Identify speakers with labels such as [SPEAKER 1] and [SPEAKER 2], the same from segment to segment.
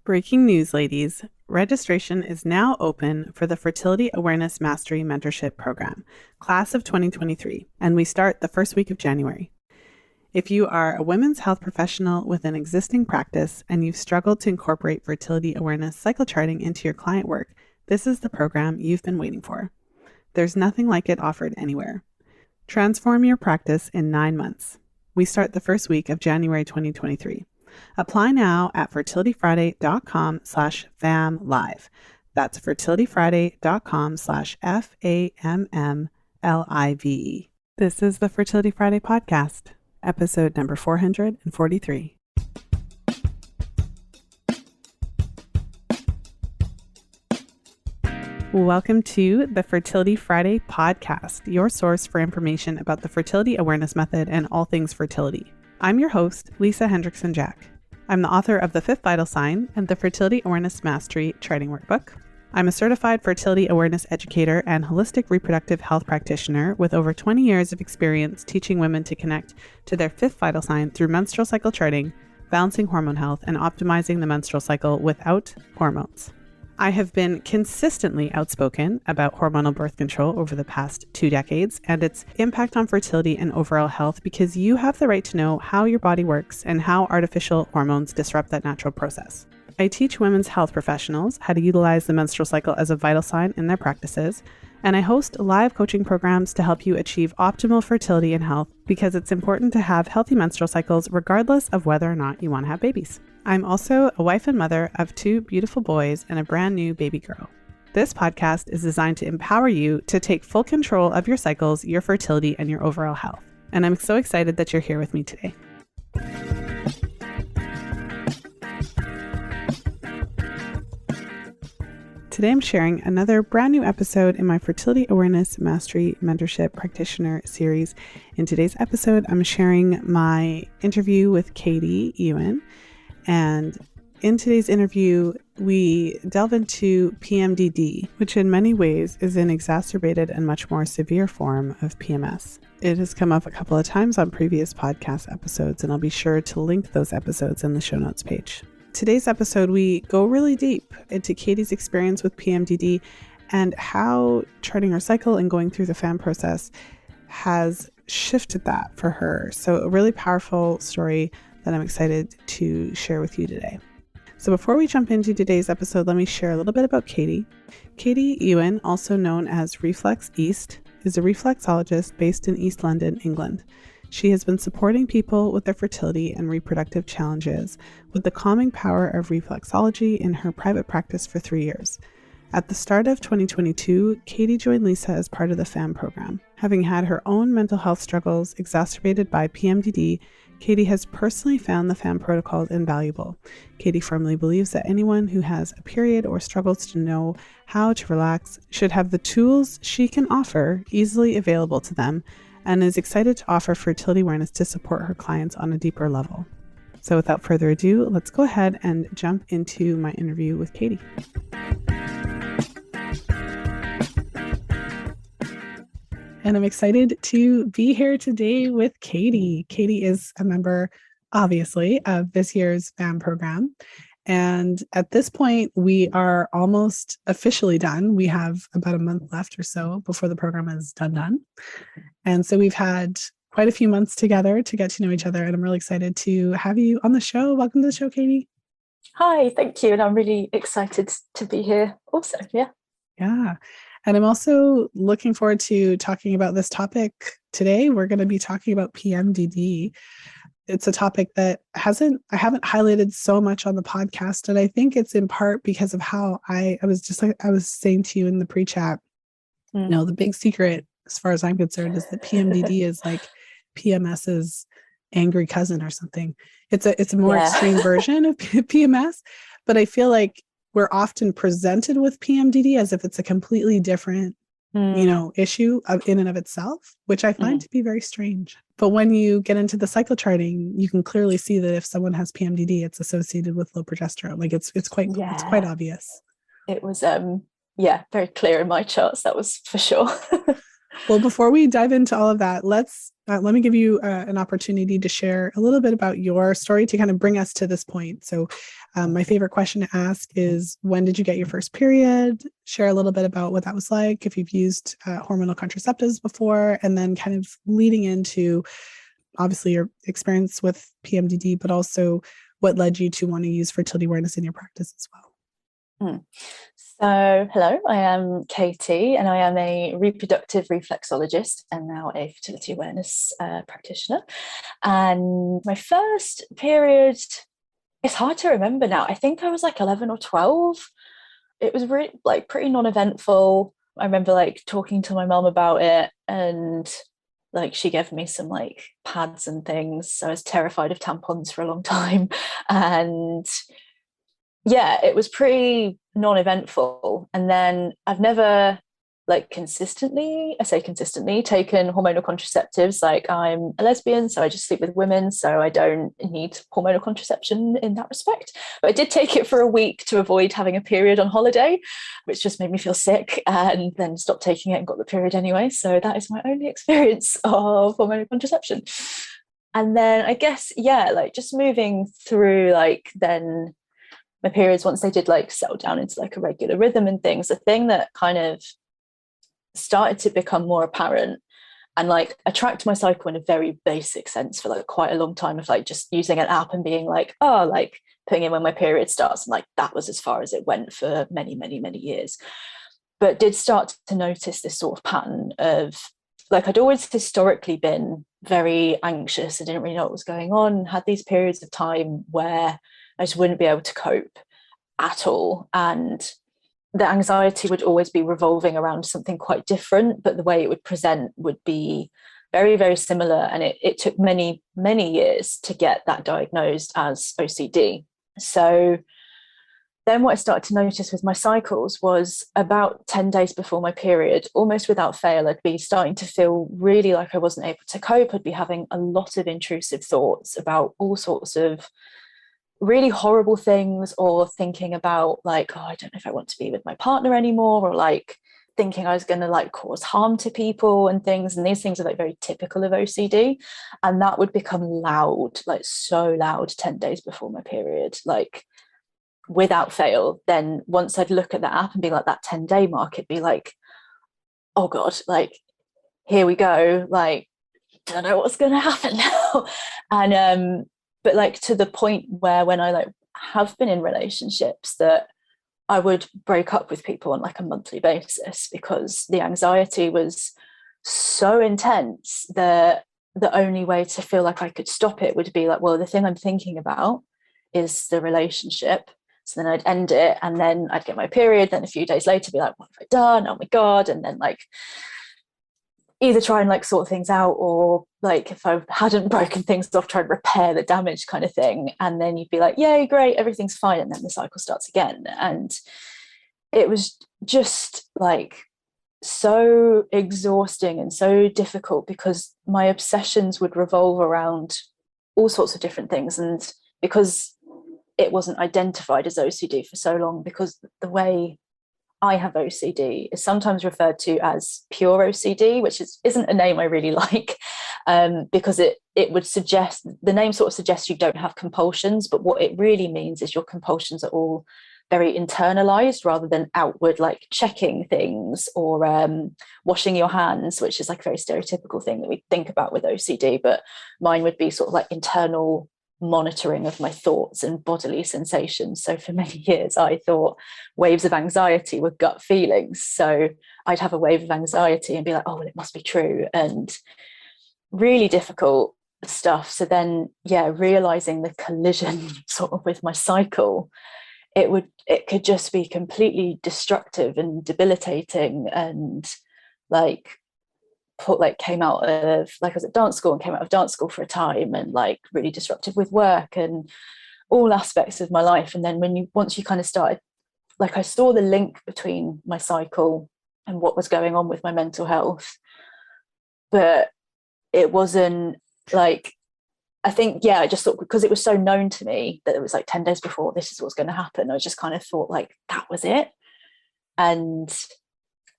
[SPEAKER 1] Breaking news, ladies. Registration is now open for the Fertility Awareness Mastery Mentorship Program, Class of 2023, and we start the first week of January. If you are a women's health professional with an existing practice and you've struggled to incorporate fertility awareness cycle charting into your client work, this is the program you've been waiting for. There's nothing like it offered anywhere. Transform your practice in 9 months. We start the first week of January 2023. Apply now at fertilityfriday.com/FAMM live. That's fertilityfriday.com/FAMMLIVE. This is the Fertility Friday podcast, episode number 443. Welcome to the Fertility Friday podcast, your source for information about the fertility awareness method and all things fertility. I'm your host, Lisa Hendrickson-Jack. I'm the author of The Fifth Vital Sign and the Fertility Awareness Mastery Charting Workbook. I'm a certified fertility awareness educator and holistic reproductive health practitioner with over 20 years of experience teaching women to connect to their fifth vital sign through menstrual cycle charting, balancing hormone health, and optimizing the menstrual cycle without hormones. I have been consistently outspoken about hormonal birth control over the past 2 decades and its impact on fertility and overall health because you have the right to know how your body works and how artificial hormones disrupt that natural process. I teach women's health professionals how to utilize the menstrual cycle as a vital sign in their practices, and I host live coaching programs to help you achieve optimal fertility and health because it's important to have healthy menstrual cycles regardless of whether or not you want to have babies. I'm also a wife and mother of 2 beautiful boys and a brand new baby girl. This podcast is designed to empower you to take full control of your cycles, your fertility, and your overall health. And I'm so excited that you're here with me today. Today I'm sharing another brand new episode in my Fertility Awareness Mastery Mentorship Practitioner series. In today's episode, I'm sharing my interview with Katy Ewan. And in today's interview, we delve into PMDD, which in many ways is an exacerbated and much more severe form of PMS. It has come up a couple of times on previous podcast episodes, and I'll be sure to link those episodes in the show notes page. Today's episode, we go really deep into Katy's experience with PMDD and how charting her cycle and going through the FAMM process has shifted that for her. So a really powerful story that I'm excited to share with you today. So before we jump into today's episode, let me share a little bit about Katy. Katy Ewan, also known as Reflex East, is a reflexologist based in East London, England. She has been supporting people with their fertility and reproductive challenges with the calming power of reflexology in her private practice for 3 years. At the start of 2022, Katy joined Lisa as part of the FAMM program. Having had her own mental health struggles exacerbated by PMDD, Katy has personally found the FAMM protocol invaluable. Katy firmly believes that anyone who has a period or struggles to know how to relax should have the tools she can offer easily available to them, and is excited to offer fertility awareness to support her clients on a deeper level. So without further ado, let's go ahead and jump into my interview with Katy. And I'm excited to be here today with Katy. Katy is a member, obviously, of this year's FAMM program. And at this point, we are almost officially done. We have about a month left or so before the program is done. And so we've had quite a few months together to get to know each other. And I'm really excited to have you on the show. Welcome to the show, Katy.
[SPEAKER 2] Hi, thank you. And I'm really excited to be here also. Yeah.
[SPEAKER 1] And I'm also looking forward to talking about this topic today. We're going to be talking about PMDD. It's a topic that I haven't highlighted so much on the podcast. And I think it's in part because of how I was saying to you in the pre-chat, the big secret, as far as I'm concerned, is that PMDD is like PMS's angry cousin or something. It's a more extreme version of PMS, but I feel like we're often presented with PMDD as if it's a completely different, issue in and of itself, which I find to be very strange. But when you get into the cycle charting, you can clearly see that if someone has PMDD, it's associated with low progesterone. Like it's quite obvious.
[SPEAKER 2] It was very clear in my charts. That was for sure.
[SPEAKER 1] Well, before we dive into all of that, let me give you an opportunity to share a little bit about your story to kind of bring us to this point. So, my favorite question to ask is, when did you get your first period? Share a little bit about what that was like, if you've used hormonal contraceptives before, and then kind of leading into obviously your experience with PMDD, but also what led you to want to use fertility awareness in your practice as well.
[SPEAKER 2] So, hello, I am Katy, and I am a reproductive reflexologist and now a fertility awareness practitioner. And my first period, it's hard to remember now. I think I was like 11 or 12. It was really like pretty non-eventful. I remember like talking to my mum about it, and like she gave me some like pads and things. I was terrified of tampons for a long time. And yeah, it was pretty non-eventful. And then I've never like consistently taken hormonal contraceptives. Like, I'm a lesbian, so I just sleep with women, so I don't need hormonal contraception in that respect. But I did take it for a week to avoid having a period on holiday, which just made me feel sick, and then stopped taking it and got the period anyway. So that is my only experience of hormonal contraception. And then I guess, yeah, like just moving through, like then my periods, once they did like settle down into like a regular rhythm and things, the thing that kind of started to become more apparent, and like I tracked my cycle in a very basic sense for like quite a long time, of like just using an app and being like, oh, like putting in when my period starts, and like that was as far as it went for many years. But did start to notice this sort of pattern of like, I'd always historically been very anxious and didn't really know what was going on, had these periods of time where I just wouldn't be able to cope at all. And the anxiety would always be revolving around something quite different, but the way it would present would be very similar. And it took many years to get that diagnosed as OCD. So then what I started to notice with my cycles was about 10 days before my period, almost without fail, I'd be starting to feel really like I wasn't able to cope. I'd be having a lot of intrusive thoughts about all sorts of really horrible things, or thinking about like, oh, I don't know if I want to be with my partner anymore, or like thinking I was going to like cause harm to people and things. And these things are like very typical of OCD. And that would become loud, like so loud 10 days before my period, like without fail. Then once I'd look at the app and be like, that 10-day mark, it'd be like, oh God, like here we go. Like, don't know what's going to happen now. And but like to the point where when I like have been in relationships, that I would break up with people on like a monthly basis because the anxiety was so intense that the only way to feel like I could stop it would be like, well, the thing I'm thinking about is the relationship. So then I'd end it, and then I'd get my period. Then a few days later, be like, what have I done? Oh my God. And then like either try and like sort things out, or like if I hadn't broken things off, try and repair the damage kind of thing. And then you'd be like, yay, great, everything's fine. And then the cycle starts again. And it was just like so exhausting and so difficult, because my obsessions would revolve around all sorts of different things. And because it wasn't identified as OCD for so long, because the way I have OCD is sometimes referred to as pure OCD, which isn't a name I really like, because it would suggest, the name sort of suggests you don't have compulsions, but what it really means is your compulsions are all very internalized rather than outward, like checking things or washing your hands, which is like a very stereotypical thing that we think about with OCD. But mine would be sort of like internal monitoring of my thoughts and bodily sensations. So for many years I thought waves of anxiety were gut feelings, so I'd have a wave of anxiety and be like, oh well, it must be true, and really difficult stuff. So then realizing the collision sort of with my cycle, it could just be completely destructive and debilitating. And like came out of, like I was at dance school and came out of dance school for a time, and like really disruptive with work and all aspects of my life. And then once you kind of started, like I saw the link between my cycle and what was going on with my mental health, but it wasn't like, I think, I just thought, because it was so known to me that it was like 10 days before, this is what's going to happen, I just kind of thought like that was it. And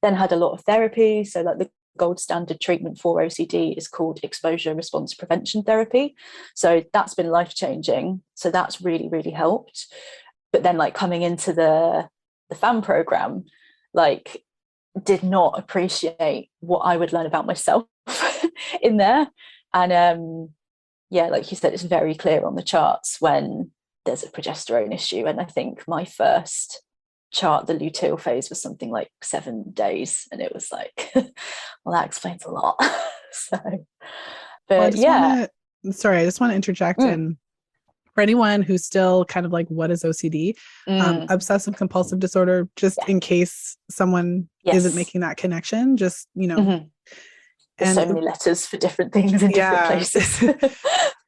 [SPEAKER 2] then had a lot of therapy. So like the gold standard treatment for OCD is called exposure response prevention therapy. So that's been life-changing. So that's really, really helped. But then like coming into the FAMM program, like did not appreciate what I would learn about myself in there. And yeah, like you said, it's very clear on the charts when there's a progesterone issue. And I think my first chart, the luteal phase, was something like 7 days, and it was like well, that explains a lot. So but
[SPEAKER 1] I just want to interject in for anyone who's still kind of like, what is OCD? Obsessive compulsive disorder, just in case someone isn't making that connection, just, you know.
[SPEAKER 2] There's so many letters for different things in different places.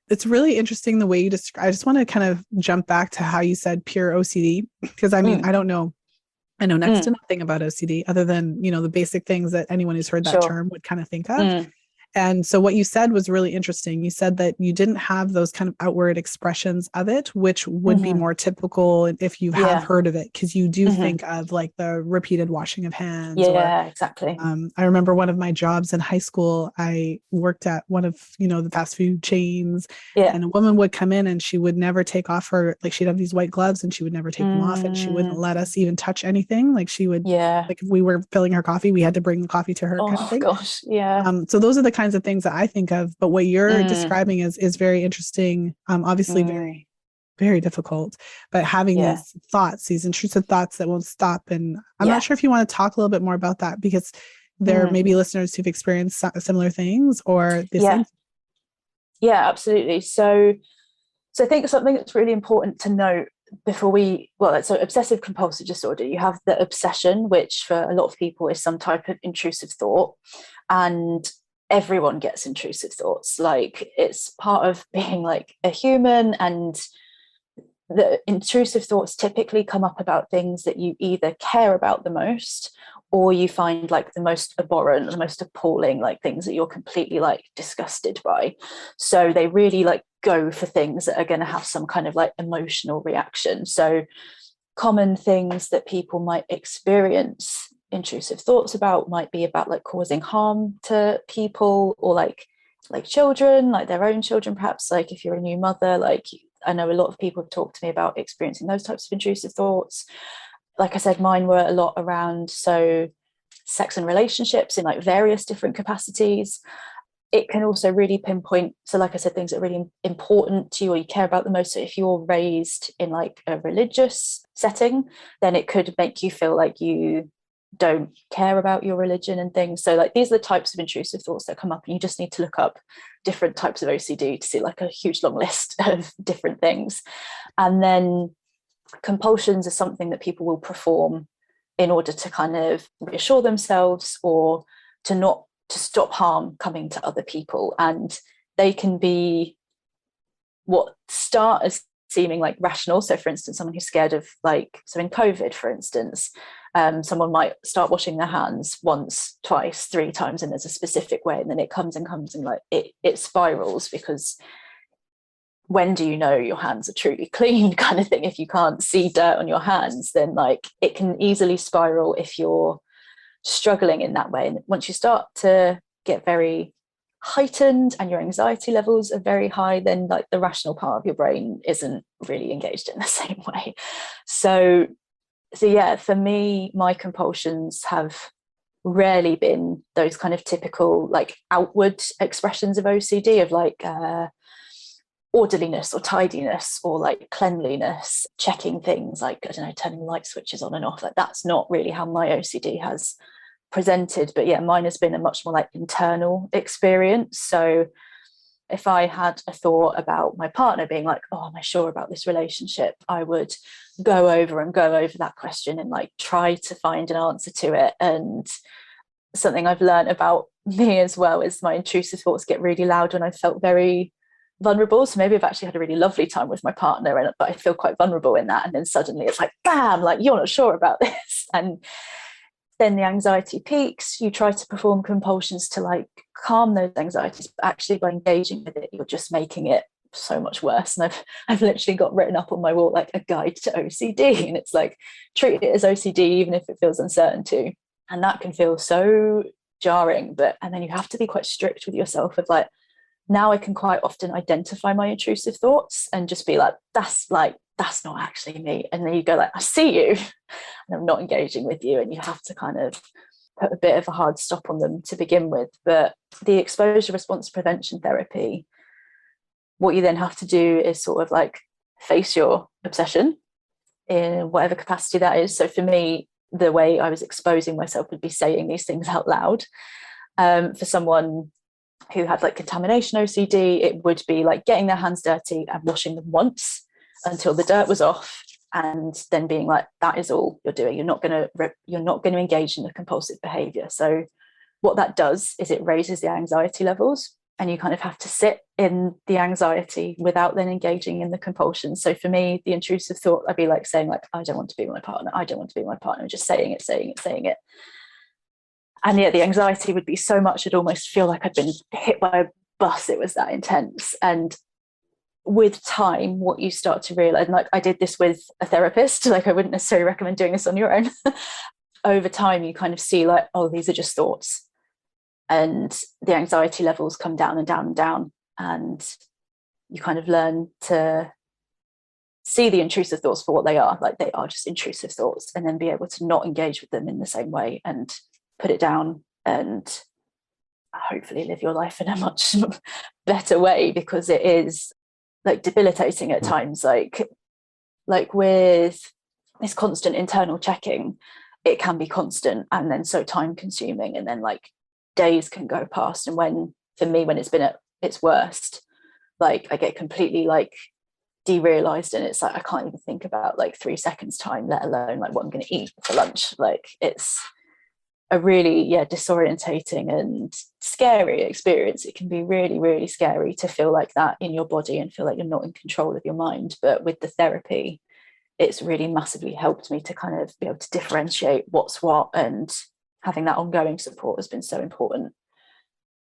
[SPEAKER 1] It's really interesting the way you describe. I just want to kind of jump back to how you said pure OCD, because I mean, I don't know. I know next to nothing about OCD other than, you know, the basic things that anyone who's heard that term would kind of think of. And so what you said was really interesting. You said that you didn't have those kind of outward expressions of it, which would be more typical if you have heard of it, because you do think of like the repeated washing of hands.
[SPEAKER 2] Exactly.
[SPEAKER 1] I remember one of my jobs in high school, I worked at one of, you know, the fast food chains, and a woman would come in and she would never take off her, like she'd have these white gloves and she would never take them off, and she wouldn't let us even touch anything. Like she would, like if we were filling her coffee, we had to bring the coffee to her kind of thing.
[SPEAKER 2] Gosh,
[SPEAKER 1] so those are the kinds of things that I think of, but what you're describing is very interesting. Obviously very, very difficult, but having these thoughts, these intrusive thoughts that won't stop. And I'm not sure if you want to talk a little bit more about that, because there may be listeners who've experienced similar things or the same.
[SPEAKER 2] Yeah, absolutely. So I think something that's really important to note before so obsessive compulsive disorder, you have the obsession, which for a lot of people is some type of intrusive thought, and everyone gets intrusive thoughts. Like it's part of being like a human, and the intrusive thoughts typically come up about things that you either care about the most or you find like the most abhorrent, the most appalling, like things that you're completely like disgusted by. So they really like go for things that are going to have some kind of like emotional reaction. So common things that people might experience intrusive thoughts about might be about like causing harm to people, or like children, like their own children, perhaps. Like if you're a new mother, like I know a lot of people have talked to me about experiencing those types of intrusive thoughts. Like I said, mine were a lot around sex and relationships in like various different capacities. It can also really pinpoint, so like I said, things that are really important to you or you care about the most. So if you're raised in like a religious setting, then it could make you feel like you don't care about your religion and things. So like these are the types of intrusive thoughts that come up, and you just need to look up different types of OCD to see like a huge long list of different things. And then compulsions are something that people will perform in order to kind of reassure themselves or to stop harm coming to other people. And they can be what start as seeming like rational. So for instance, someone who's scared of so in COVID, for instance, someone might start washing their hands once, twice, 3 times, and there's a specific way, and then it comes and like it spirals, because when do you know your hands are truly clean, kind of thing? If you can't see dirt on your hands, then like it can easily spiral if you're struggling in that way. And once you start to get very heightened and your anxiety levels are very high, then like the rational part of your brain isn't really engaged in the same way. So yeah, for me, my compulsions have rarely been those kind of typical like outward expressions of OCD of like orderliness or tidiness or like cleanliness, checking things like, I don't know, turning light switches on and off. Like that's not really how my OCD has presented. But yeah, mine has been a much more like internal experience. So if I had a thought about my partner being like, oh, am I sure about this relationship? I would go over that question and like try to find an answer to it. And something I've learned about me as well is my intrusive thoughts get really loud when I felt very vulnerable. So maybe I've actually had a really lovely time with my partner, but I feel quite vulnerable in that. And then suddenly it's like, bam, like you're not sure about this. And then the anxiety peaks. You try to perform compulsions to like calm those anxieties, but actually by engaging with it, you're just making it so much worse. And I've literally got written up on my wall like a guide to OCD, and it's like treat it as OCD even if it feels uncertain to. And that can feel so jarring. And then you have to be quite strict with yourself of like, now I can quite often identify my intrusive thoughts and just be like, that's not actually me. And then you go like, I see you and I'm not engaging with you. And you have to kind of put a bit of a hard stop on them to begin with. But the exposure response prevention therapy, what you then have to do is sort of like face your obsession in whatever capacity that is. So for me, the way I was exposing myself would be saying these things out loud. For someone who had like contamination OCD, it would be like getting their hands dirty and washing them once until the dirt was off, and then being like, that is all you're doing. You're not going to engage in the compulsive behavior. So what that does is it raises the anxiety levels, and you kind of have to sit in the anxiety without then engaging in the compulsion. So for me, the intrusive thought, I'd be like saying like, I don't want to be my partner. I don't want to be my partner. Just saying it. And yeah, the anxiety would be so much, I'd almost feel like I'd been hit by a bus. It was that intense. And with time, what you start to realize, and like I did this with a therapist, like I wouldn't necessarily recommend doing this on your own. Over time, you kind of see like, oh, these are just thoughts. And the anxiety levels come down and down and down. And you kind of learn to see the intrusive thoughts for what they are. Like they are just intrusive thoughts, and then be able to not engage with them in the same way and put it down and hopefully live your life in a much better way, because it is like debilitating at times. Like with this constant internal checking, it can be constant and then so time consuming, and then like days can go past. And for me, when it's been at its worst, like I get completely like derealized, and it's like I can't even think about like 3 seconds time, let alone like what I'm going to eat for lunch. Like it's a really disorientating and scary experience. It can be really, really scary to feel like that in your body and feel like you're not in control of your mind. But with the therapy, it's really massively helped me to kind of be able to differentiate what's what, and having that ongoing support has been so important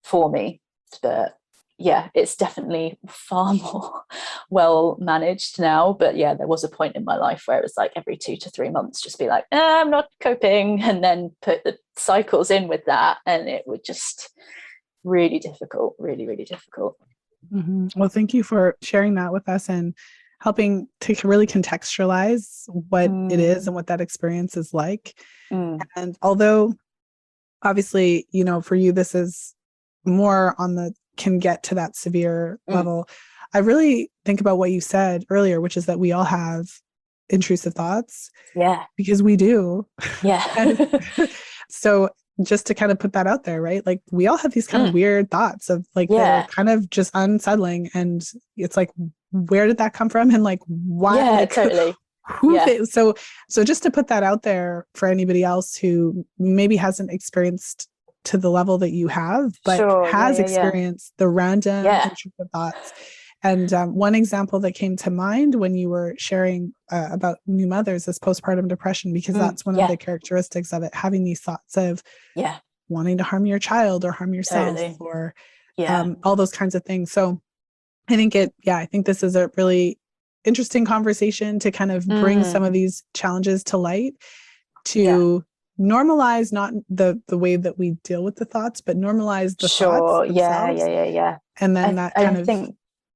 [SPEAKER 2] for me. But yeah, it's definitely far more well managed now. But yeah, there was a point in my life where it was like every 2 to 3 months, just be like, I'm not coping, and then put the cycles in with that. And it would just really difficult, really, really difficult.
[SPEAKER 1] Mm-hmm. Well, thank you for sharing that with us and helping to really contextualize what it is and what that experience is like. And although obviously, you know, for you, this is more on the can get to that severe level. I really think about what you said earlier, which is that we all have intrusive thoughts.
[SPEAKER 2] Yeah.
[SPEAKER 1] Because we do.
[SPEAKER 2] Yeah.
[SPEAKER 1] So just to kind of put that out there, right? Like we all have these kind of weird thoughts of like, that are kind of just unsettling. And it's like, where did that come from? And like, why?
[SPEAKER 2] Yeah,
[SPEAKER 1] like,
[SPEAKER 2] totally.
[SPEAKER 1] So just to put that out there for anybody else who maybe hasn't experienced to the level that you have, but has experienced the random intrusive thoughts. And one example that came to mind when you were sharing about new mothers is postpartum depression, because that's one of the characteristics of it, having these thoughts of wanting to harm your child or harm yourself or all those kinds of things. So I think this is a really interesting conversation to kind of bring some of these challenges to light, to normalize not the way that we deal with the thoughts, but normalize the thoughts themselves. And then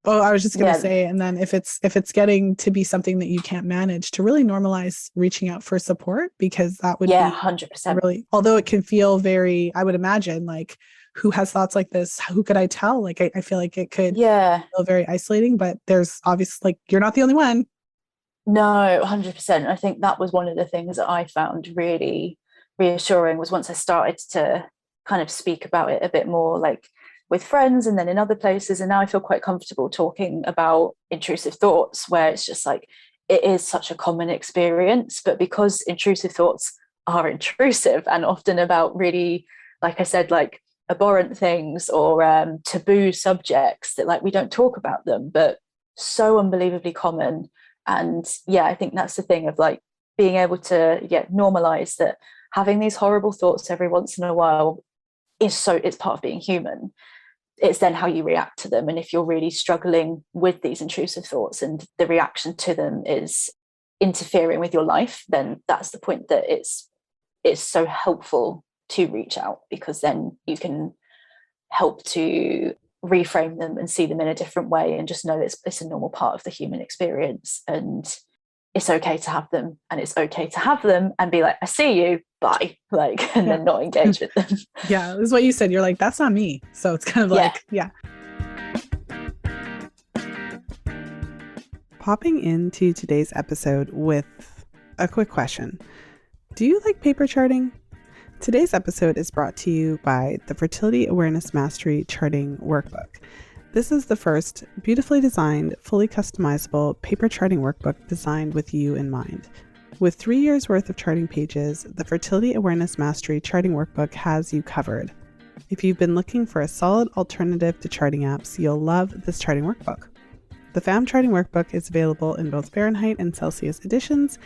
[SPEAKER 1] I was just going to say, and then if it's getting to be something that you can't manage, to really normalize reaching out for support, because that would be
[SPEAKER 2] 100%.
[SPEAKER 1] Really, although it can feel very, I would imagine, like, who has thoughts like this? Who could I tell? Like, I feel like it could feel very isolating, but there's obviously, like, you're not the only one.
[SPEAKER 2] No, 100%. I think that was one of the things that I found really reassuring, was once I started to kind of speak about it a bit more, like with friends and then in other places. And now I feel quite comfortable talking about intrusive thoughts, where it's just like, it is such a common experience, but because intrusive thoughts are intrusive and often about really, like I said, like abhorrent things or taboo subjects, that like we don't talk about them, but so unbelievably common. And I think that's the thing of like being able to normalize that having these horrible thoughts every once in a while it's part of being human. It's then how you react to them. And if you're really struggling with these intrusive thoughts and the reaction to them is interfering with your life, then that's the point that it's so helpful to reach out, because then you can help to reframe them and see them in a different way, and just know that it's a normal part of the human experience, and it's okay to have them, and it's okay to have them and be like, I see you, bye, like, and then not engage with them.
[SPEAKER 1] Yeah, this is what you said. You're like, that's not me. So it's kind of like, yeah. Popping into today's episode with a quick question. Do you like paper charting? Today's episode is brought to you by the Fertility Awareness Mastery Charting Workbook. This is the first beautifully designed, fully customizable paper charting workbook designed with you in mind. With 3 years worth of charting pages, the Fertility Awareness Mastery Charting Workbook has you covered. If you've been looking for a solid alternative to charting apps, you'll love this charting workbook. The FAMM Charting Workbook is available in both Fahrenheit and Celsius editions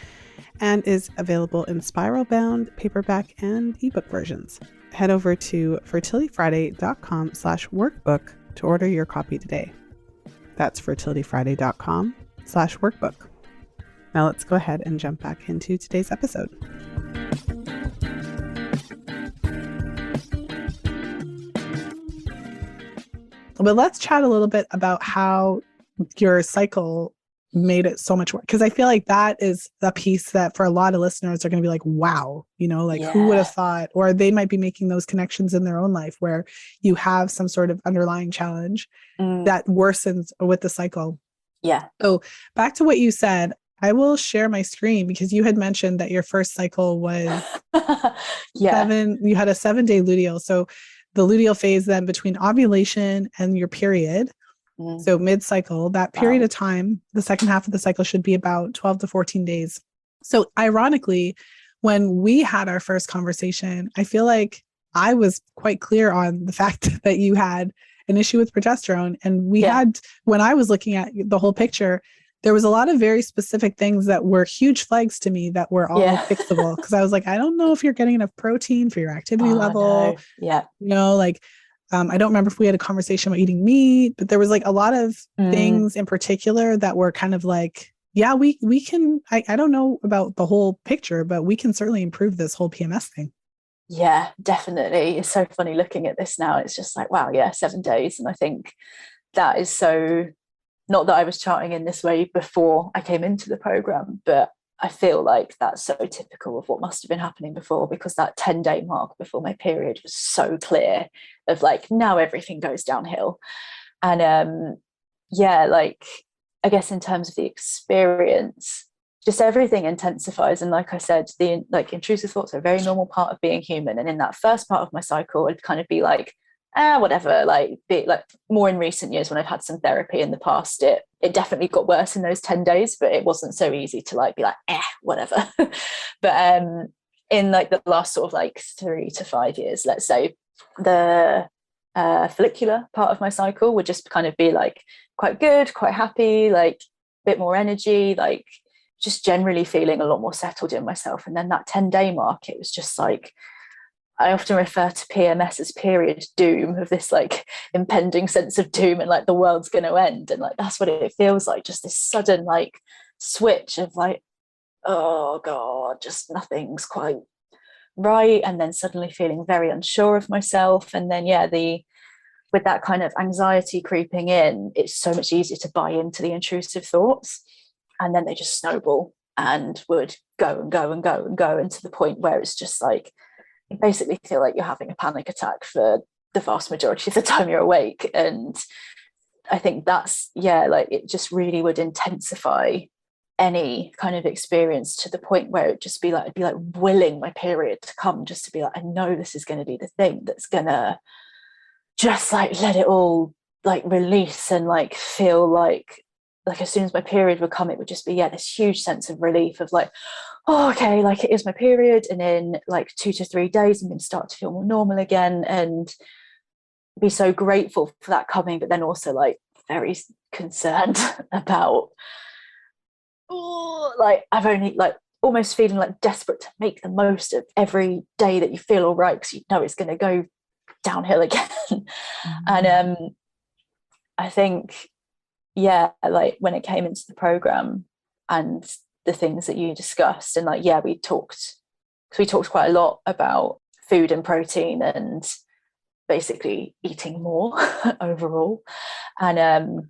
[SPEAKER 1] and is available in spiral-bound, paperback, and ebook versions. Head over to fertilityfriday.com/workbook to order your copy today. That's fertilityfriday.com/workbook. Now let's go ahead and jump back into today's episode. But let's chat a little bit about how your cycle made it so much work, because I feel like that is the piece that for a lot of listeners are going to be like, wow, who would have thought, or they might be making those connections in their own life where you have some sort of underlying challenge that worsens with the cycle.
[SPEAKER 2] Yeah.
[SPEAKER 1] So back to what you said, I will share my screen because you had mentioned that your first cycle was you had a 7-day luteal. So the luteal phase then between ovulation and your period. So mid-cycle, that period of time, the second half of the cycle should be about 12 to 14 days. So ironically, when we had our first conversation, I feel like I was quite clear on the fact that you had an issue with progesterone. And we had, when I was looking at the whole picture, there was a lot of very specific things that were huge flags to me that were all fixable. Because I was like, I don't know if you're getting enough protein for your activity level.
[SPEAKER 2] No.
[SPEAKER 1] I don't remember if we had a conversation about eating meat, but there was like a lot of things in particular that were kind of like, we can, I don't know about the whole picture, but we can certainly improve this whole PMS thing.
[SPEAKER 2] Yeah, definitely. It's so funny looking at this now. It's just like, wow, 7 days. And I think that is so, not that I was charting in this way before I came into the program, but I feel like that's so typical of what must have been happening before, because that 10-day mark before my period was so clear of like, now everything goes downhill. And I guess in terms of the experience, just everything intensifies. And like I said, the intrusive thoughts are a very normal part of being human. And in that first part of my cycle, I'd kind of be like, whatever, more in recent years when I've had some therapy in the past, it definitely got worse in those 10 days, but it wasn't so easy to be like, whatever. But in the last sort of 3 to 5 years, let's say, the follicular part of my cycle would just kind of be quite good, quite happy, a bit more energy, just generally feeling a lot more settled in myself. And then that 10-day mark, it was just I often refer to PMS as period doom, of this impending sense of doom and the world's going to end. And that's what it feels like, just this sudden switch of oh God, just nothing's quite right. And then suddenly feeling very unsure of myself. And then, with that kind of anxiety creeping in, it's so much easier to buy into the intrusive thoughts. And then they just snowball and would go and go and go and go, and to the point where it's just you basically feel like you're having a panic attack for the vast majority of the time you're awake. And I think that's, it just really would intensify any kind of experience, to the point where it'd just be it'd be willing my period to come, just to be I know this is going to be the thing that's going to just let it all release, and feel as soon as my period would come, it would just be this huge sense of relief of oh, okay, it is my period, and in 2 to 3 days I'm going to start to feel more normal again, and be so grateful for that coming, but then also very concerned about I've only almost feeling desperate to make the most of every day that you feel all right, because you know it's going to go downhill again. And I think when it came into the program and the things that you discussed, and we talked quite a lot about food and protein and basically eating more overall, and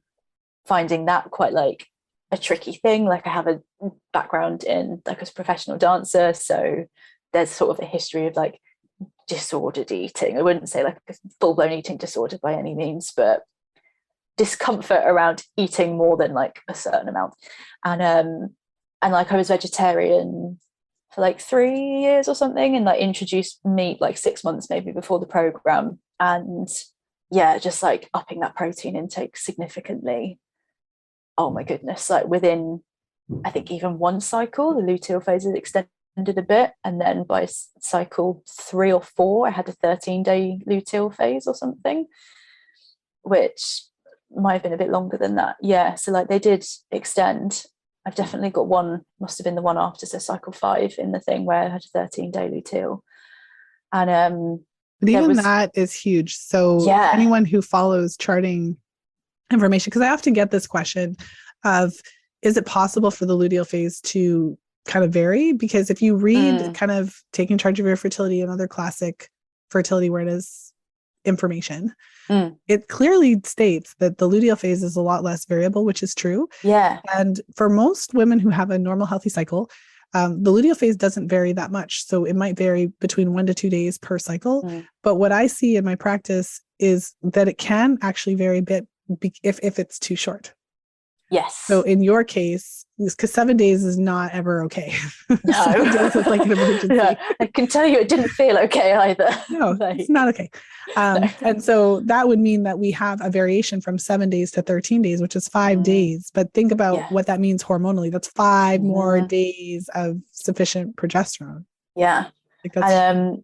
[SPEAKER 2] finding that quite like a tricky thing. Like I have a background in like as a professional dancer, so there's sort of a history of like disordered eating. I wouldn't say like a full-blown eating disorder by any means, but discomfort around eating more than like a certain amount. And like I was vegetarian for like 3 years or something, and like introduced meat like 6 months maybe before the program, and yeah, just like upping that protein intake significantly. Oh my goodness, like within I think even one cycle the luteal phase is extended a bit, and then by cycle 3 or 4 I had a 13-day luteal phase or something, which might have been a bit longer than that. Yeah, so like they did extend. I've definitely got one, must have been the one after, so cycle 5 in the thing where I had a 13-day luteal. And
[SPEAKER 1] but even that is huge. So
[SPEAKER 2] yeah,
[SPEAKER 1] anyone who follows charting information, because I often get this question of, is it possible for the luteal phase to kind of vary? Because if you read kind of Taking Charge of Your Fertility and other classic fertility awareness information, it clearly states that the luteal phase is a lot less variable, which is true.
[SPEAKER 2] Yeah.
[SPEAKER 1] And for most women who have a normal, healthy cycle, the luteal phase doesn't vary that much. So it might vary between 1 to 2 days per cycle. But what I see in my practice is that it can actually vary a bit if it's too short.
[SPEAKER 2] Yes.
[SPEAKER 1] So in your case, because 7 days is not ever okay.
[SPEAKER 2] No.
[SPEAKER 1] 7 days is like an emergency.
[SPEAKER 2] No, I can tell you it didn't feel okay either.
[SPEAKER 1] No, like, it's not okay. No. And so that would mean that we have a variation from 7 days to 13 days, which is 5 days. But think about what that means hormonally. That's 5 more days of sufficient progesterone.
[SPEAKER 2] Yeah.
[SPEAKER 1] Like that's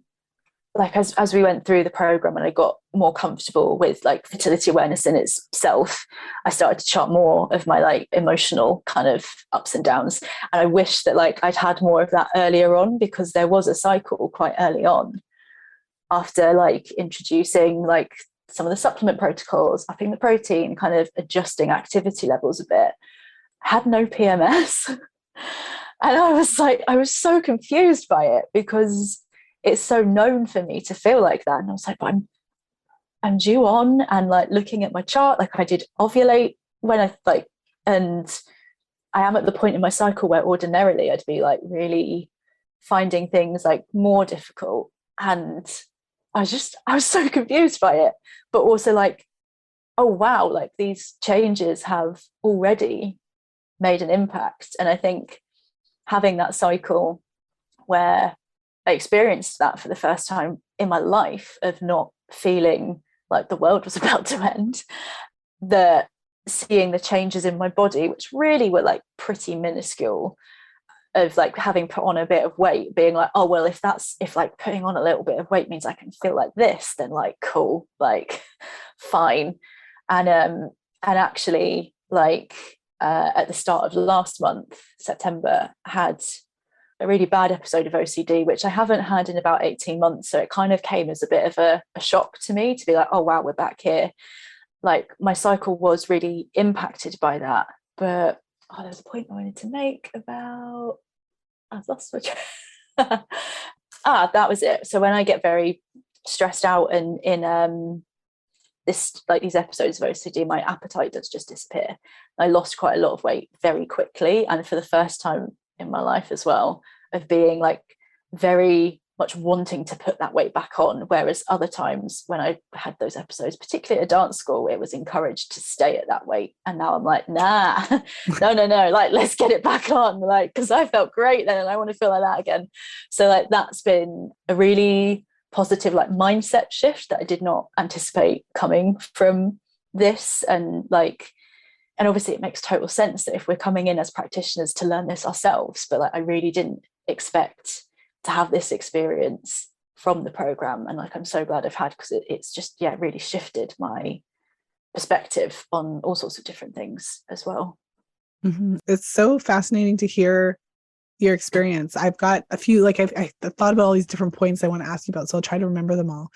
[SPEAKER 2] like as we went through the program and I got more comfortable with like fertility awareness in itself, I started to chart more of my like emotional kind of ups and downs. And I wish that like I'd had more of that earlier on, because there was a cycle quite early on after like introducing like some of the supplement protocols, upping the protein, kind of adjusting activity levels a bit. I had no PMS. And I was so confused by it, because it's so known for me to feel like that. And I was like, but I'm due on, and like looking at my chart, like I did ovulate when I like, and I am at the point in my cycle where ordinarily I'd be like really finding things like more difficult. And I was so confused by it, but also like, oh wow, like these changes have already made an impact. And I think having that cycle where I experienced that for the first time in my life, of not feeling like the world was about to end, that seeing the changes in my body, which really were like pretty minuscule, of like having put on a bit of weight, being like, oh well, if like putting on a little bit of weight means I can feel like this, then like cool, like fine. And actually like at the start of last month, September, had a really bad episode of OCD, which I haven't had in about 18 months. So it kind of came as a bit of a shock to me to be like, oh, wow, we're back here. Like my cycle was really impacted by that. But there's a point I wanted to make about, I've lost my track. That was it. So when I get very stressed out and in these episodes of OCD, my appetite does just disappear. I lost quite a lot of weight very quickly, and for the first time in my life as well, of being like very much wanting to put that weight back on, whereas other times when I had those episodes, particularly at dance school, it was encouraged to stay at that weight. And now I'm like, nah, no, like let's get it back on, like, because I felt great then and I want to feel like that again. So like that's been a really positive like mindset shift that I did not anticipate coming from this. And obviously it makes total sense that if we're coming in as practitioners to learn this ourselves, but like I really didn't expect to have this experience from the program. And like I'm so glad I've had, because it's just really shifted my perspective on all sorts of different things as well.
[SPEAKER 1] It's so fascinating to hear your experience. I've got a few, like I thought about all these different points I want to ask you about, so I'll try to remember them all.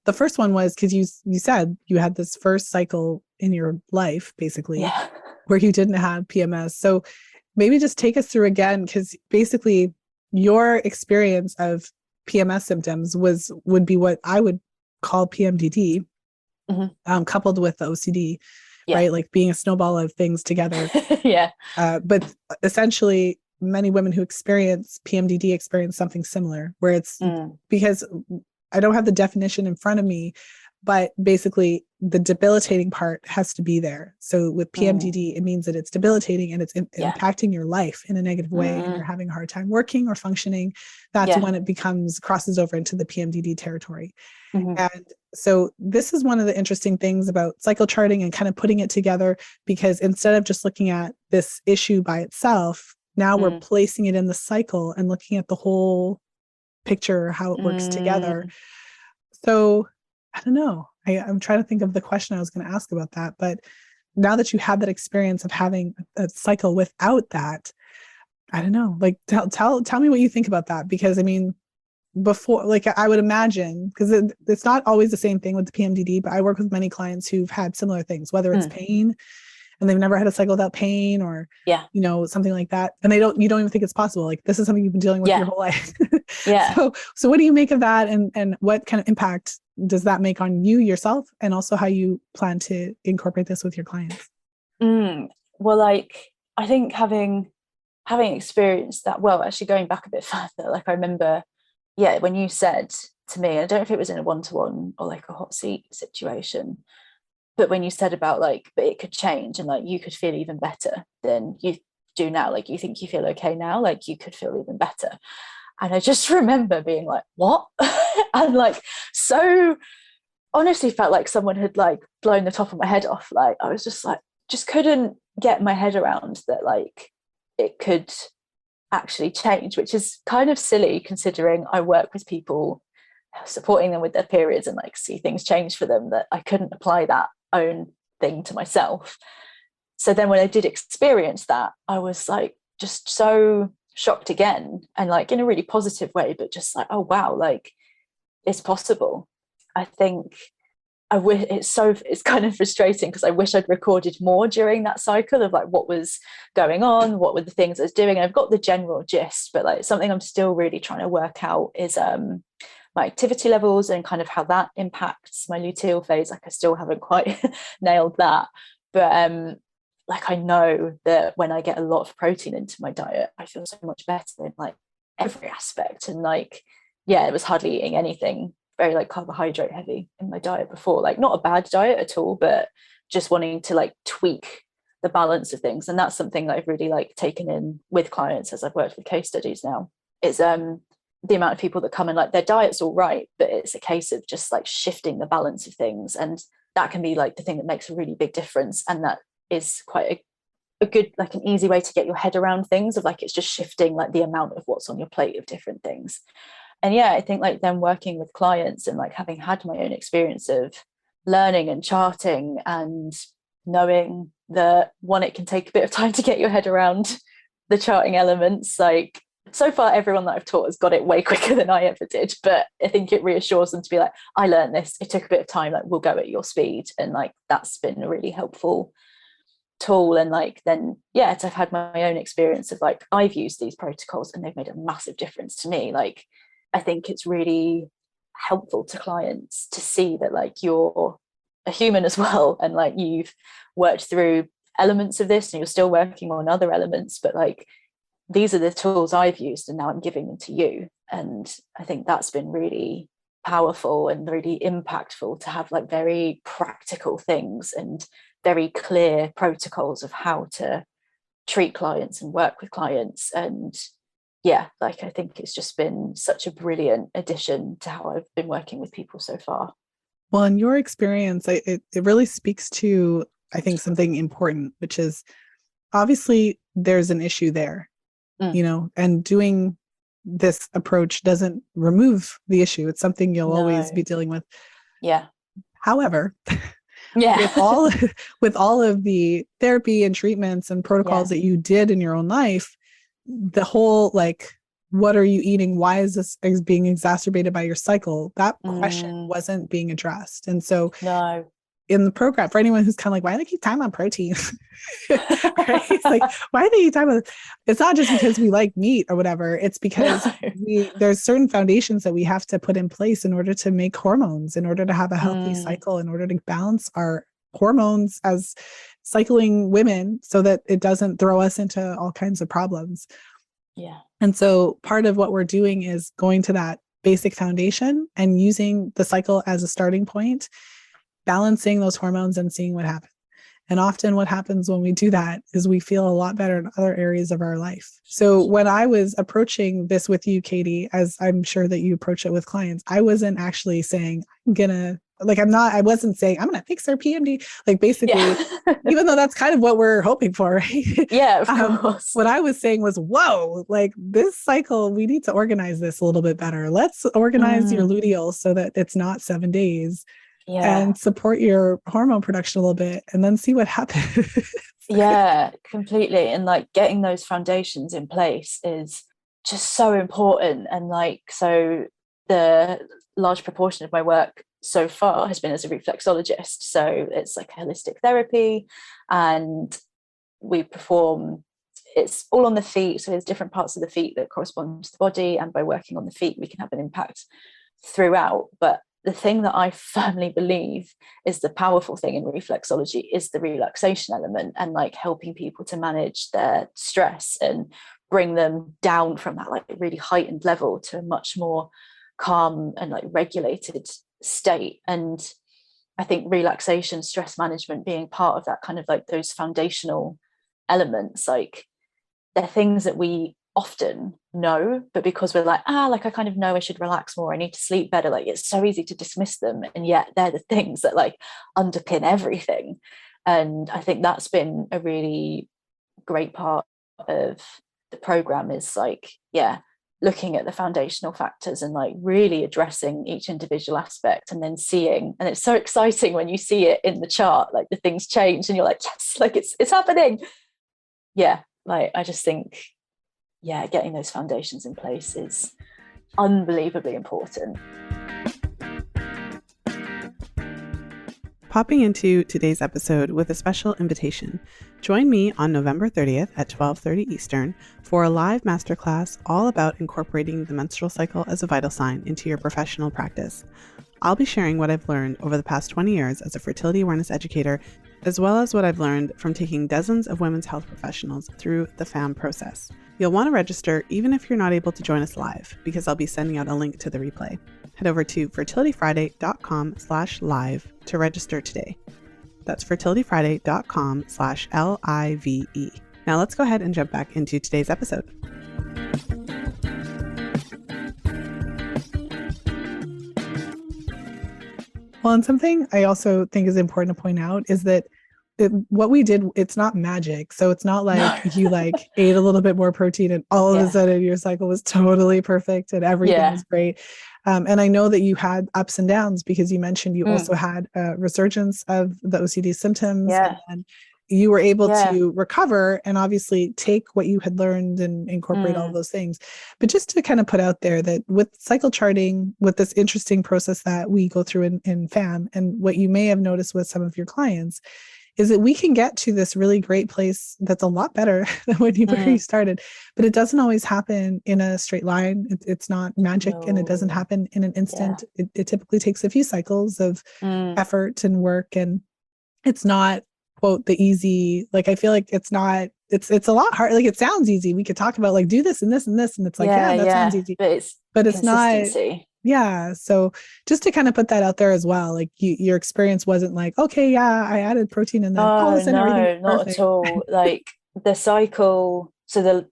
[SPEAKER 1] The first one was because you said you had this first cycle in your life, basically, where you didn't have PMS. So maybe just take us through again, because basically your experience of PMS symptoms would be what I would call PMDD, coupled with the OCD, right? Like being a snowball of things together.
[SPEAKER 2] Yeah.
[SPEAKER 1] But essentially, many women who experience PMDD experience something similar, where it's because I don't have the definition in front of me, but basically the debilitating part has to be there. So with PMDD, it means that it's debilitating and it's impacting your life in a negative way, and you're having a hard time working or functioning. That's when it crosses over into the PMDD territory. And so this is one of the interesting things about cycle charting and kind of putting it together, because instead of just looking at this issue by itself, now we're placing it in the cycle and looking at the whole picture, how it works together. So I don't know. I'm trying to think of the question I was going to ask about that. But now that you have that experience of having a cycle without that, I don't know. Like, tell me what you think about that. Because I mean, before, like, I would imagine, because it's not always the same thing with the PMDD, but I work with many clients who've had similar things, whether it's pain and they've never had a cycle without pain, or, you know, something like that. And you don't even think it's possible. Like, this is something you've been dealing with your whole life. So what do you make of that? And what kind of impact does that make on you yourself, and also how you plan to incorporate this with your clients?
[SPEAKER 2] Well, like, I think having experienced that, well, actually going back a bit further, like I remember, when you said to me, I don't know if it was in a one-to-one or like a hot seat situation, but when you said about like, but it could change and like you could feel even better than you do now, like you think you feel okay now, like you could feel even better. And I just remember being like, what? And like, so honestly felt like someone had like blown the top of my head off. Like, I was just like, just couldn't get my head around that, like it could actually change, which is kind of silly considering I work with people, supporting them with their periods and like see things change for them, that I couldn't apply that own thing to myself. So then when I did experience that, I was like just so shocked again, and like in a really positive way, but just like, oh wow, like it's possible. I think I wish it's kind of frustrating because I wish I'd recorded more during that cycle of like what was going on, what were the things I was doing. And I've got the general gist, but like something I'm still really trying to work out is my activity levels and kind of how that impacts my luteal phase. Like I still haven't quite nailed that, but like I know that when I get a lot of protein into my diet, I feel so much better in like every aspect. And like, it was hardly eating anything, very like carbohydrate heavy in my diet before, like not a bad diet at all, but just wanting to like tweak the balance of things. And that's something that I've really like taken in with clients as I've worked with case studies now, is the amount of people that come and like their diet's all right, but it's a case of just like shifting the balance of things. And that can be like the thing that makes a really big difference. And that is quite a good, like an easy way to get your head around things, of like, it's just shifting like the amount of what's on your plate of different things. And I think like then working with clients and like having had my own experience of learning and charting and knowing that one, it can take a bit of time to get your head around the charting elements. Like so far, everyone that I've taught has got it way quicker than I ever did. But I think it reassures them to be like, I learned this, it took a bit of time, like we'll go at your speed. And like, that's been a really helpful tool. And like, then, I've had my own experience of like, I've used these protocols and they've made a massive difference to me. Like, I think it's really helpful to clients to see that like you're a human as well, and like you've worked through elements of this and you're still working on other elements, but like these are the tools I've used and now I'm giving them to you. And I think that's been really powerful and really impactful to have like very practical things and very clear protocols of how to treat clients and work with clients. And like I think it's just been such a brilliant addition to how I've been working with people so far.
[SPEAKER 1] Well, in your experience, it really speaks to, I think, something important, which is obviously there's an issue there, you know, and doing this approach doesn't remove the issue. It's something you'll always be dealing with. However, with all of the therapy and treatments and protocols that you did in your own life, the whole like, what are you eating? Why is this being exacerbated by your cycle? That question wasn't being addressed. And so in the program, for anyone who's kind of like, why do they keep talking about protein? Right? It's like, why do they keep talking about, it's not just because we like meat or whatever. It's because there's certain foundations that we have to put in place in order to make hormones, in order to have a healthy cycle, in order to balance our hormones as cycling women so that it doesn't throw us into all kinds of problems.
[SPEAKER 2] Yeah.
[SPEAKER 1] And so part of what we're doing is going to that basic foundation and using the cycle as a starting point, balancing those hormones and seeing what happens. And often what happens when we do that is we feel a lot better in other areas of our life. So when I was approaching this with you, Katy, as I'm sure that you approach it with clients, I wasn't actually saying, I wasn't saying I'm going to fix their PMD. Like basically, even though that's kind of what we're hoping for, right?
[SPEAKER 2] Yeah, of course.
[SPEAKER 1] What I was saying was, whoa, like this cycle, we need to organize this a little bit better. Let's organize your luteal so that it's not 7 days.
[SPEAKER 2] Yeah.
[SPEAKER 1] And support your hormone production a little bit and then see what happens.
[SPEAKER 2] Yeah, completely. And like getting those foundations in place is just so important. And like, so the large proportion of my work so far has been as a reflexologist. So it's like holistic therapy, and we perform, it's all on the feet. So there's different parts of the feet that correspond to the body. And by working on the feet, we can have an impact throughout. But the thing that I firmly believe is the powerful thing in reflexology is the relaxation element, and like helping people to manage their stress and bring them down from that like really heightened level to a much more calm and like regulated state. And I think relaxation, stress management being part of that, kind of like those foundational elements, like they're things that we often know, but because we're like, I kind of know I should relax more, I need to sleep better, like it's so easy to dismiss them, and yet they're the things that like underpin everything. And I think that's been a really great part of the program, is like, looking at the foundational factors and like really addressing each individual aspect, and then seeing, and it's so exciting when you see it in the chart, like the things change and you're like, yes, like it's happening. Like I just think getting those foundations in place is unbelievably important.
[SPEAKER 1] Popping into today's episode with a special invitation. Join me on November 30th at 12:30 Eastern for a live masterclass all about incorporating the menstrual cycle as a vital sign into your professional practice. I'll be sharing what I've learned over the past 20 years as a fertility awareness educator, as well as what I've learned from taking dozens of women's health professionals through the FAMM process. You'll want to register even if you're not able to join us live, because I'll be sending out a link to the replay. Head over to fertilityfriday.com/live to register today. That's fertilityfriday.com/LIVE. Now let's go ahead and jump back into today's episode. Well, and something I also think is important to point out is that what we did, it's not magic. So it's not like you like ate a little bit more protein and all of a sudden your cycle was totally perfect and everything was great. And I know that you had ups and downs, because you mentioned you also had a resurgence of the OCD symptoms, and you were able to recover and obviously take what you had learned and incorporate all those things. But just to kind of put out there that with cycle charting, with this interesting process that we go through in FAMM, and what you may have noticed with some of your clients, is that we can get to this really great place that's a lot better than when you started, but it doesn't always happen in a straight line. It's not magic, and it doesn't happen in an instant. It typically takes a few cycles of effort and work, and it's not, quote, the easy, like, I feel like it's not, it's a lot hard. Like, it sounds easy. We could talk about like, do this and this and this. And it's like, that sounds easy, but it's not. Yeah. So just to kind of put that out there as well, like your experience wasn't like, okay, I added protein and then all of a sudden everything.
[SPEAKER 2] Not at all. Like the cycle, so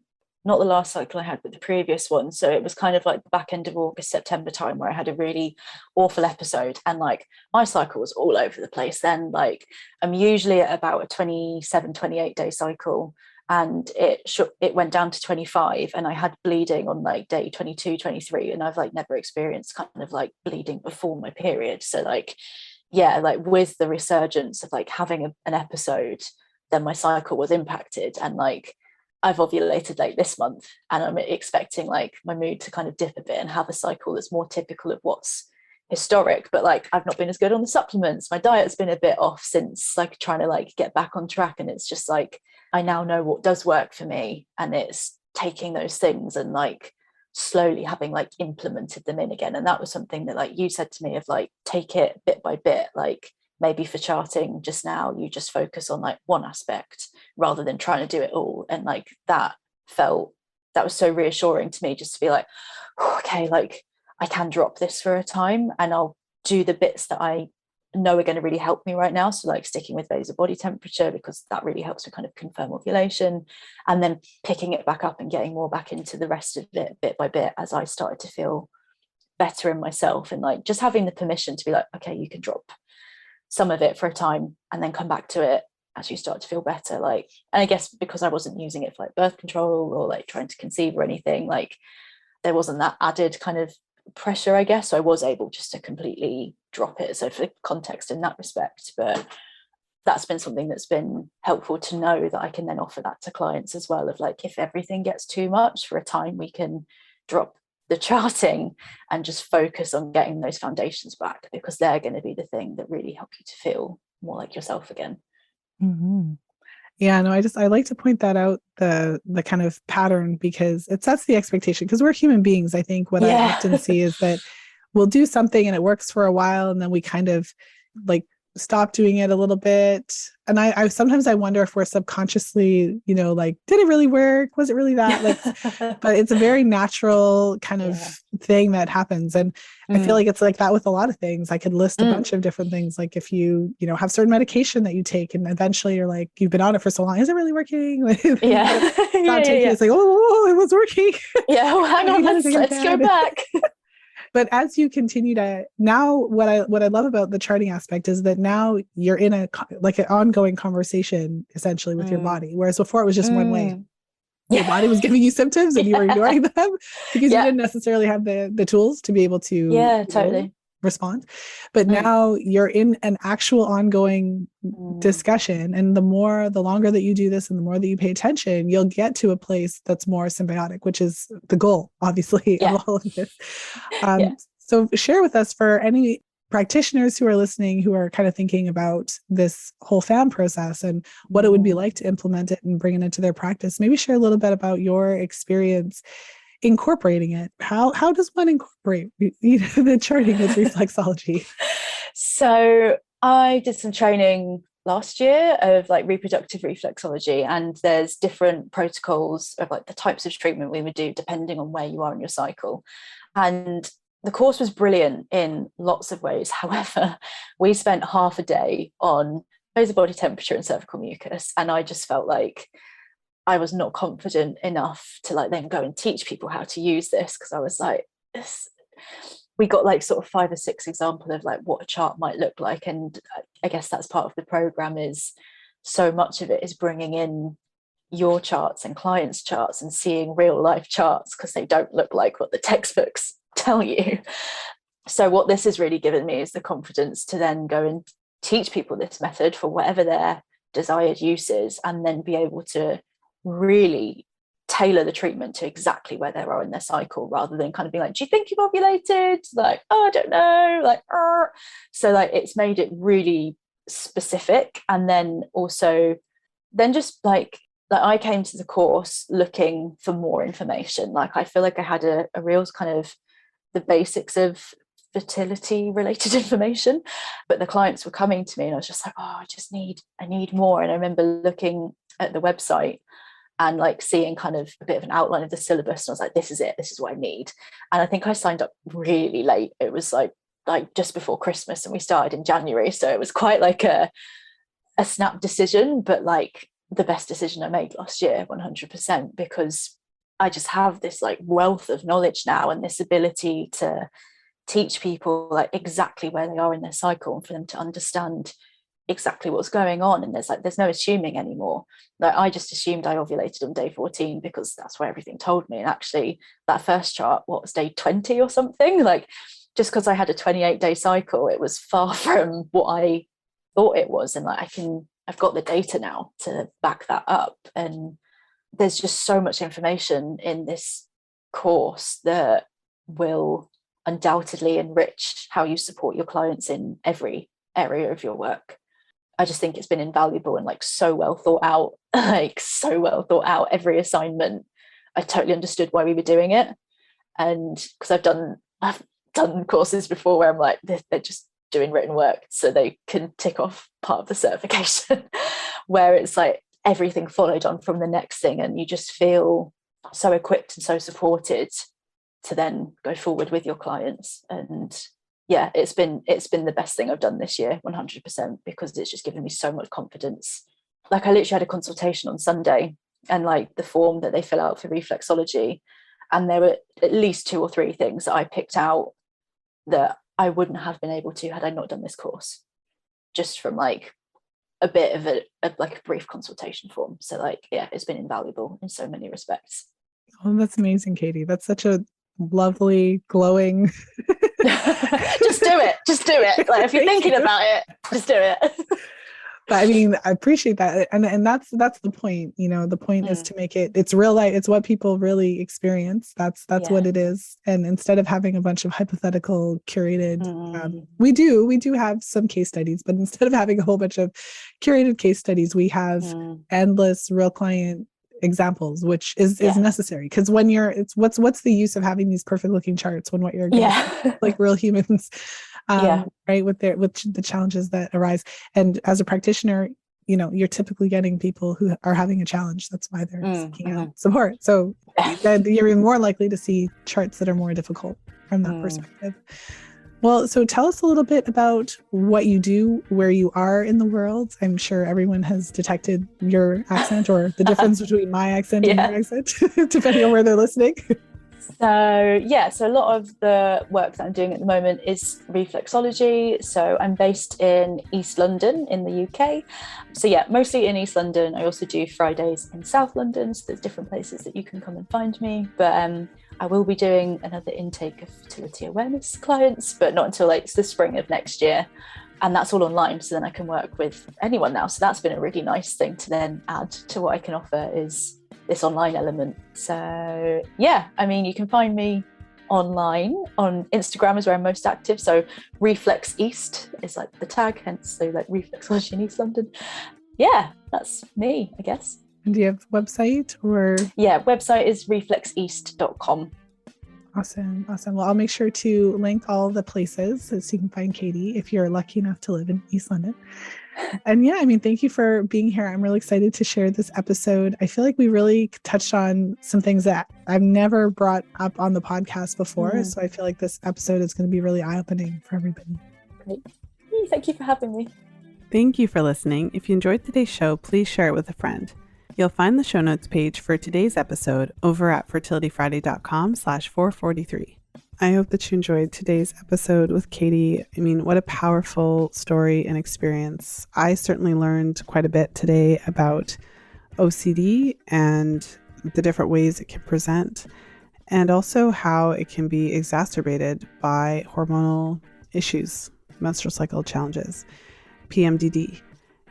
[SPEAKER 2] not the last cycle I had, but the previous one. So it was kind of like the back end of August, September time, where I had a really awful episode, and like my cycle was all over the place then. Like I'm usually at about a 27, 28 day cycle, and it went down to 25, and I had bleeding on like day 22, 23, and I've like never experienced kind of like bleeding before my period. So like like with the resurgence of like having an episode, then my cycle was impacted, and like I've ovulated like this month, and I'm expecting like my mood to kind of dip a bit and have a cycle that's more typical of what's historic, but like I've not been as good on the supplements. My diet's been a bit off since like trying to like get back on track. And it's just like, I now know what does work for me. And it's taking those things and like slowly having like implemented them in again. And that was something that like you said to me of like, take it bit by bit, like maybe for charting just now, you just focus on like one aspect rather than trying to do it all. And like that was so reassuring to me, just to be like, oh, okay, like I can drop this for a time and I'll do the bits that I know are going to really help me right now. So like sticking with basal body temperature, because that really helps me kind of confirm ovulation, and then picking it back up and getting more back into the rest of it bit by bit as I started to feel better in myself, and like just having the permission to be like, okay, you can drop some of it for a time and then come back to it as you start to feel better. Like, and I guess because I wasn't using it for like birth control or like trying to conceive or anything, like there wasn't that added kind of pressure, I guess. So I was able just to completely drop it. So for context in that respect, but that's been something that's been helpful to know, that I can then offer that to clients as well, of like, if everything gets too much for a time, we can drop the charting and just focus on getting those foundations back, because they're going to be the thing that really help you to feel more like yourself again.
[SPEAKER 1] Mm-hmm. Yeah, no, I like to point that out, the kind of pattern, because it sets the expectation, because we're human beings. I think what I often see is that we'll do something and it works for a while, and then we kind of like stop doing it a little bit. And I sometimes I wonder if we're subconsciously, like, did it really work? Was it really that? Like, but it's a very natural kind of thing that happens. And I feel like it's like that with a lot of things. I could list a bunch of different things. Like if you have certain medication that you take, and eventually you're like, you've been on it for so long, is it really working? Stop taking it. It's like, oh, it was working.
[SPEAKER 2] Yeah, well, hang on, let's go back.
[SPEAKER 1] But as you continue to, now what I love about the charting aspect is that now you're in an ongoing conversation essentially with your body, whereas before it was just one way. Your body was giving you symptoms and you were ignoring them because you didn't necessarily have the tools to be able to
[SPEAKER 2] totally
[SPEAKER 1] respond. But now you're in an actual ongoing discussion, and the longer that you do this and the more that you pay attention, you'll get to a place that's more symbiotic, which is the goal, obviously, of all of this. So share with us, for any practitioners who are listening, who are kind of thinking about this whole FAMM process and what it would be like to implement it and bring it into their practice. Maybe share a little bit about your experience incorporating it. How does one incorporate the charting with reflexology?
[SPEAKER 2] So I did some training last year of like reproductive reflexology, and there's different protocols of like the types of treatment we would do depending on where you are in your cycle. And the course was brilliant in lots of ways. However, we spent half a day on basal body temperature and cervical mucus, and I just felt like I was not confident enough to like then go and teach people how to use this, because I was like, we got like sort of 5 or 6 examples of like what a chart might look like. And I guess that's part of the program, is so much of it is bringing in your charts and clients' charts and seeing real life charts, because they don't look like what the textbooks tell you. So what this has really given me is the confidence to then go and teach people this method for whatever their desired use is, and then be able to really tailor the treatment to exactly where they are in their cycle, rather than kind of being like, do you think you've ovulated? Like, oh, I don't know. Like, so like it's made it really specific. And then also just like I came to the course looking for more information. Like I feel like I had a real kind of the basics of fertility related information, but the clients were coming to me and I was just like, oh, I need more. And I remember looking at the website and like seeing kind of a bit of an outline of the syllabus, and I was like, this is it, this is what I need. And I think I signed up really late. It was like just before Christmas, and we started in January, so it was quite like a snap decision, but like the best decision I made last year, 100%, because I just have this like wealth of knowledge now, and this ability to teach people like exactly where they are in their cycle, and for them to understand exactly what's going on. And there's no assuming anymore. Like I just assumed I ovulated on day 14 because that's where everything told me. And actually that first chart, what was day 20 or something? Like just because I had a 28-day cycle, it was far from what I thought it was. And like I've got the data now to back that up. And there's just so much information in this course that will undoubtedly enrich how you support your clients in every area of your work. I just think it's been invaluable and like so well thought out, every assignment. I totally understood why we were doing it. And because I've done courses before where I'm like, they're just doing written work so they can tick off part of the certification, where it's like everything followed on from the next thing, and you just feel so equipped and so supported to then go forward with your clients. And yeah, it's been the best thing I've done this year, 100%, because it's just given me so much confidence. Like I literally had a consultation on Sunday, and like the form that they fill out for reflexology, and there were at least 2 or 3 things that I picked out that I wouldn't have been able to had I not done this course, just from like a bit of a brief consultation form. So like, yeah, it's been invaluable in so many respects.
[SPEAKER 1] Oh, that's amazing, Katy. That's such a lovely, glowing.
[SPEAKER 2] Just do it. Like if you're thinking about it, just do it.
[SPEAKER 1] But I mean, I appreciate that. And that's the point, the point is to make it's real life. It's what people really experience. That's what it is. And instead of having a bunch of hypothetical curated, we do have some case studies, but instead of having a whole bunch of curated case studies, we have endless real client examples, which is necessary. Because when what's the use of having these perfect looking charts when what you're getting like real humans, right, with the challenges that arise. And as a practitioner, you're typically getting people who are having a challenge. That's why they're seeking out support. So then you're even more likely to see charts that are more difficult from that perspective. Well, so tell us a little bit about what you do, where you are in the world. I'm sure everyone has detected your accent or the difference between my accent and your accent, depending on where they're listening.
[SPEAKER 2] So a lot of the work that I'm doing at the moment is reflexology. So I'm based in East London in the UK. So mostly in East London. I also do Fridays in South London. So there's different places that you can come and find me. But I will be doing another intake of fertility awareness clients, but not until like the spring of next year. And that's all online. So then I can work with anyone now. So that's been a really nice thing to then add to what I can offer is this online element. So I mean, you can find me online on Instagram is where I'm most active. So Reflex East is like the tag, hence so like Reflexology in East London. Yeah, that's me, I guess.
[SPEAKER 1] And do you have a website or?
[SPEAKER 2] Yeah, website is reflexeast.com.
[SPEAKER 1] Awesome. Well, I'll make sure to link all the places so you can find Katy if you're lucky enough to live in East London. And I mean, thank you for being here. I'm really excited to share this episode. I feel like we really touched on some things that I've never brought up on the podcast before. So I feel like this episode is going to be really eye-opening for everybody.
[SPEAKER 2] Great. Thank you for having me.
[SPEAKER 1] Thank you for listening. If you enjoyed today's show, please share it with a friend. You'll find the show notes page for today's episode over at fertilityfriday.com/443. I hope that you enjoyed today's episode with Katy. I mean, what a powerful story and experience. I certainly learned quite a bit today about OCD and the different ways it can present, and also how it can be exacerbated by hormonal issues, menstrual cycle challenges, PMDD.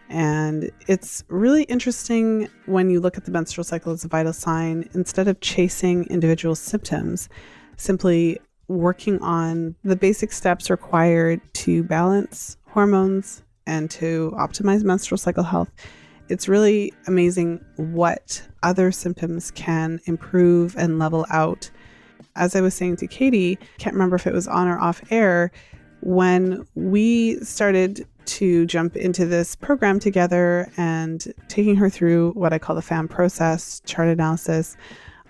[SPEAKER 1] And it's really interesting when you look at the menstrual cycle as a vital sign, instead of chasing individual symptoms, simply working on the basic steps required to balance hormones and to optimize menstrual cycle health. It's really amazing what other symptoms can improve and level out. As I was saying to Katy, can't remember if it was on or off air, when we started to jump into this program together and taking her through what I call the FAMM process, chart analysis,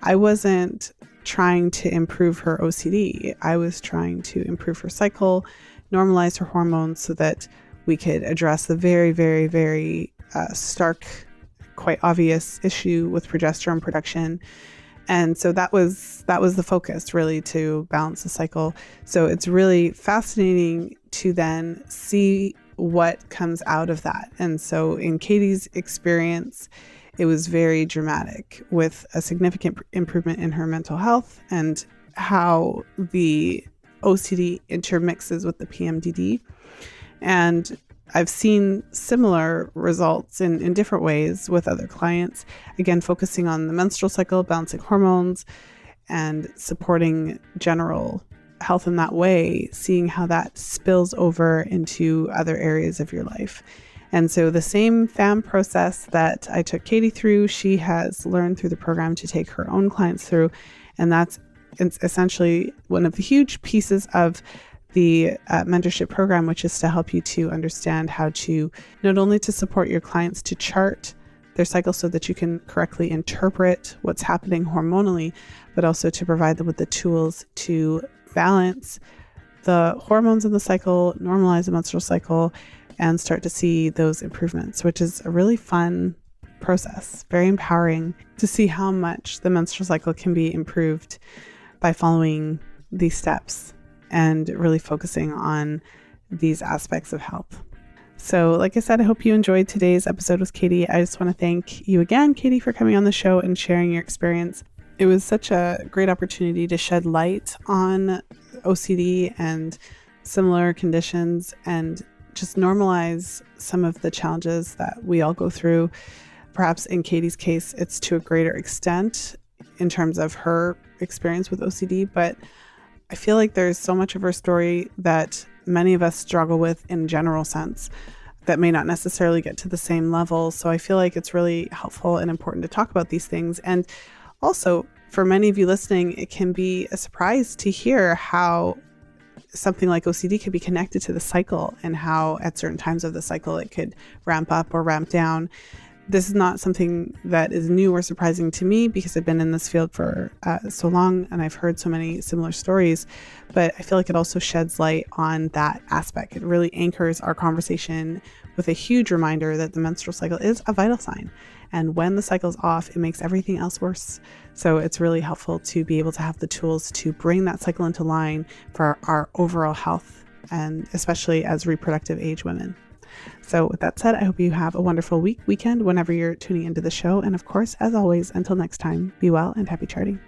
[SPEAKER 1] I wasn't trying to improve her OCD. I was trying to improve her cycle, normalize her hormones so that we could address the very, very, very stark, quite obvious issue with progesterone production. And so that was the focus, really, to balance the cycle. So it's really fascinating to then see what comes out of that. And so in Katy's experience, it was very dramatic, with a significant improvement in her mental health and how the OCD intermixes with the PMDD. And I've seen similar results in different ways with other clients, again, focusing on the menstrual cycle, balancing hormones, and supporting general health in that way, seeing how that spills over into other areas of your life. And so the same FAMM process that I took Katy through, she has learned through the program to take her own clients through. And that's essentially one of the huge pieces of the mentorship program, which is to help you to understand how to not only to support your clients to chart their cycle so that you can correctly interpret what's happening hormonally, but also to provide them with the tools to balance the hormones in the cycle, normalize the menstrual cycle, and start to see those improvements, which is a really fun process, very empowering to see how much the menstrual cycle can be improved by following these steps and really focusing on these aspects of health. So like I said, I hope you enjoyed today's episode with Katy. I just want to thank you again, Katy, for coming on the show and sharing your experience. It was such a great opportunity to shed light on OCD and similar conditions and just normalize some of the challenges that we all go through. Perhaps in Katy's case, it's to a greater extent in terms of her experience with OCD, but I feel like there's so much of her story that many of us struggle with in general sense that may not necessarily get to the same level. So I feel like it's really helpful and important to talk about these things. And also for many of you listening, it can be a surprise to hear how something like OCD could be connected to the cycle and how at certain times of the cycle it could ramp up or ramp down. This is not something that is new or surprising to me because I've been in this field for so long and I've heard so many similar stories, but I feel like it also sheds light on that aspect. It really anchors our conversation with a huge reminder that the menstrual cycle is a vital sign. And when the cycle's off, it makes everything else worse. So it's really helpful to be able to have the tools to bring that cycle into line for our overall health, and especially as reproductive age women. So with that said, I hope you have a wonderful weekend, whenever you're tuning into the show. And of course, as always, until next time, be well and happy charting.